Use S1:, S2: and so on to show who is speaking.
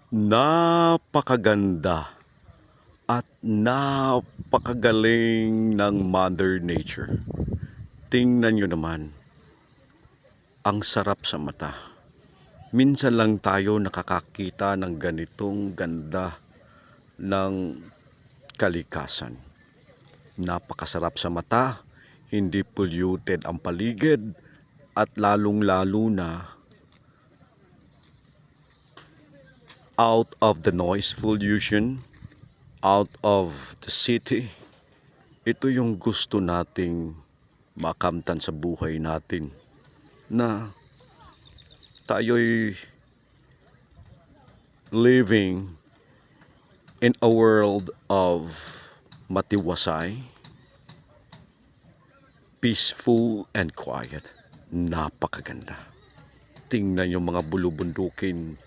S1: Napakaganda at napakagaling ng Mother Nature. Tingnan nyo naman, ang sarap sa mata. Minsan lang tayo nakakakita ng ganitong ganda ng kalikasan. Napakasarap sa mata, hindi polluted ang paligid, at lalong-lalo na out of the noise pollution, out of the city. Ito yung gusto nating makamtan sa buhay natin, na tayo'y living in a world of matiwasay, peaceful and quiet. Napakaganda. Tingnan yung mga bulubundukin